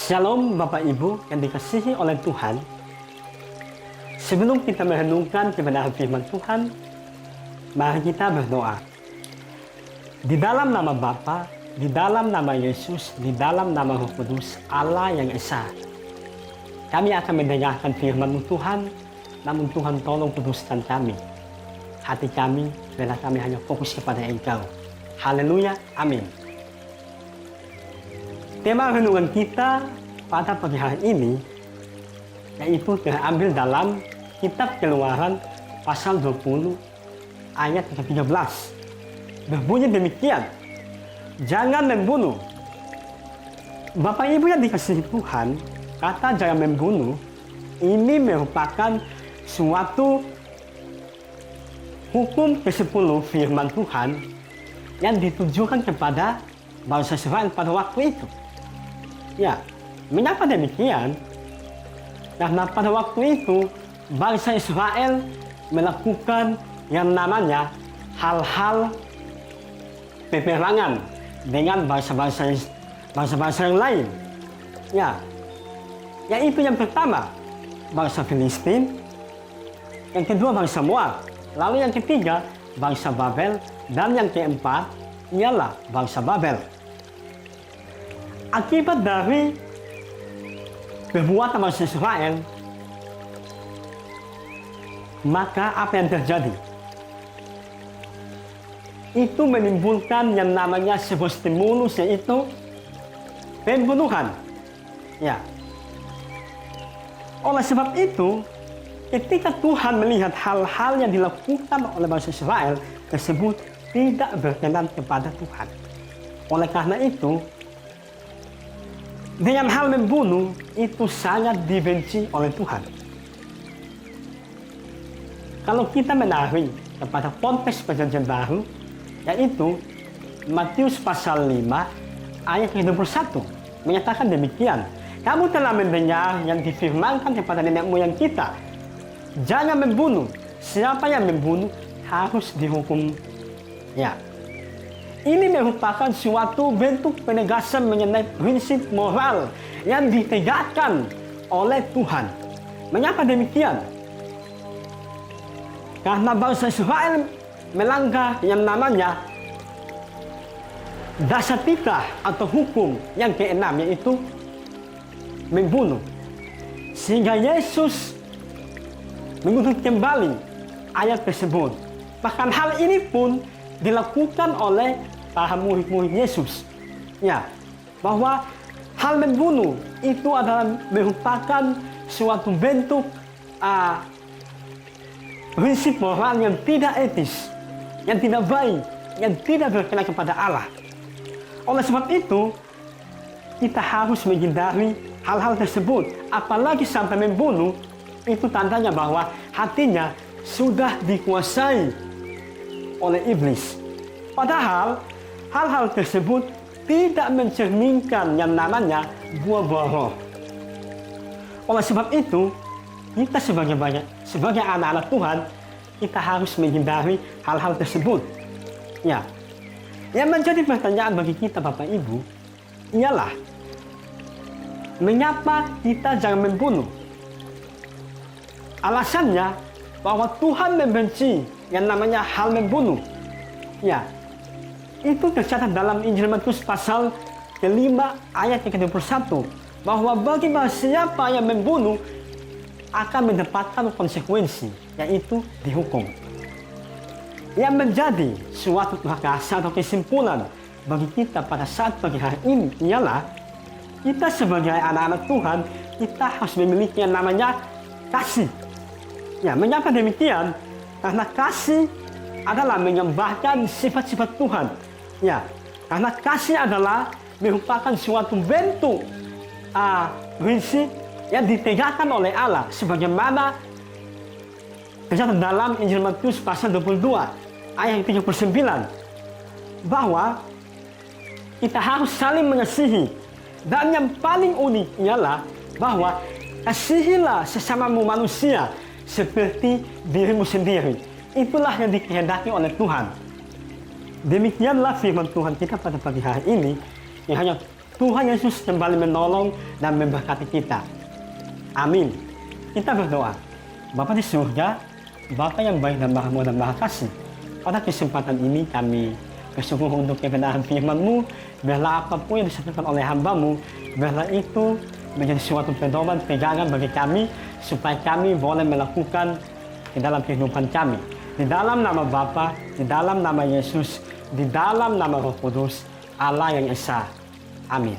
Shalom Bapak Ibu yang dikasihi oleh Tuhan. Sebelum kita merenungkan kebenaran firman Tuhan, mari kita berdoa. Di dalam nama Bapa, di dalam nama Yesus, di dalam nama Roh Kudus, Allah yang Esa, kami akan mendengarkan firman Tuhan, namun Tuhan tolong kuduskan kami. Hati kami, bila kami hanya fokus kepada Engkau. Haleluya, amin. Tema renungan kita pada pagi hari ini yaitu terambil dalam kitab Keluaran pasal 20 ayat 13. Berbunyi demikian, jangan membunuh. Bapak Ibu yang dikasihi Tuhan, kata jangan membunuh ini merupakan suatu hukum ke-10 firman Tuhan yang ditujukan kepada bangsa Israel pada waktu itu. Ya, mengapa demikian? Karena pada waktu itu bangsa Israel melakukan yang namanya hal-hal peperangan dengan bangsa-bangsa yang lain. Ya, yaitu yang pertama bangsa Filistin, yang kedua bangsa Moab, lalu yang ketiga bangsa Babel, dan yang keempat ialah bangsa Babel. Akibat dari perbuatan bangsa Israel, maka apa yang terjadi? Itu menimbulkan yang namanya sebuah stimulus, yaitu pembunuhan. Ya. Oleh sebab itu, ketika Tuhan melihat hal-hal yang dilakukan oleh bangsa Israel tersebut tidak berkenan kepada Tuhan. Oleh karena itu, dengan hal membunuh itu sangat dibenci oleh Tuhan. Kalau kita menarik kepada konteks perjanjian baru, yaitu Matius pasal 5 ayat 21 menyatakan demikian, kamu telah mendengar yang difirmankan kepada nenek moyang kita, jangan membunuh, siapa yang membunuh harus dihukum. Ya. Ini merupakan suatu bentuk penegasan mengenai prinsip moral yang ditegakkan oleh Tuhan. Mengapa demikian? Karena bangsa Israel melanggar yang namanya dasar fitrah atau hukum yang keenam, yaitu membunuh. Sehingga Yesus mengurut kembali ayat tersebut. Bahkan hal ini pun dilakukan oleh para murid-murid Yesus. Ya, bahwa hal membunuh itu adalah merupakan suatu bentuk prinsip moral yang tidak etis, yang tidak baik, yang tidak berkenan kepada Allah. Oleh sebab itu, kita harus menghindari hal-hal tersebut. Apalagi sampai membunuh, itu tandanya bahwa hatinya sudah dikuasai oleh iblis. Padahal hal-hal tersebut tidak mencerminkan yang namanya buah-buah roh. Oleh sebab itu, kita sebagai anak-anak Tuhan, kita harus menghindari hal-hal tersebut. Ya, yang menjadi pertanyaan bagi kita Bapak Ibu ialah, mengapa kita jangan membunuh? Alasannya bahwa Tuhan membenci yang namanya hal membunuh. Ya, itu tercatat dalam Injil Matius pasal ke-5 ayat ke-21, bahwa bagi siapa yang membunuh akan mendapatkan konsekuensi, yaitu dihukum. Yang menjadi suatu keharusan atau kesimpulan bagi kita pada saat pagi hari ini ialah, kita sebagai anak-anak Tuhan, kita harus memiliki yang namanya kasih. Ya, mengapa demikian? Karena kasih adalah menyembahkan sifat-sifat Tuhan. Ya, karena kasih adalah merupakan suatu bentuk prinsip yang ditegakkan oleh Allah, sebagaimana tercatat dalam Injil Matius pasal 22 ayat 39, bahwa kita harus saling mengasihi. Dan yang paling unik ialah bahwa kasihilah sesamamu manusia seperti dirimu sendiri. Itulah yang dikehendaki oleh Tuhan. Demikianlah firman Tuhan kita pada pagi hari ini, yang hanya Tuhan Yesus kembali menolong dan memberkati kita. Amin. Kita berdoa. Bapa di surga, Bapa yang baik dan maha murah dan maha kasih, pada kesempatan ini kami bersyukur untuk kebenaran firman-Mu. Biarlah apapun yang disampaikan oleh hamba-Mu, biarlah itu menjadi suatu pedoman pegangan bagi kami, supaya kami boleh melakukan di dalam kehidupan kami. Di dalam nama Bapa, di dalam nama Yesus, di dalam nama Roh Kudus, Allah yang Esa. Amin.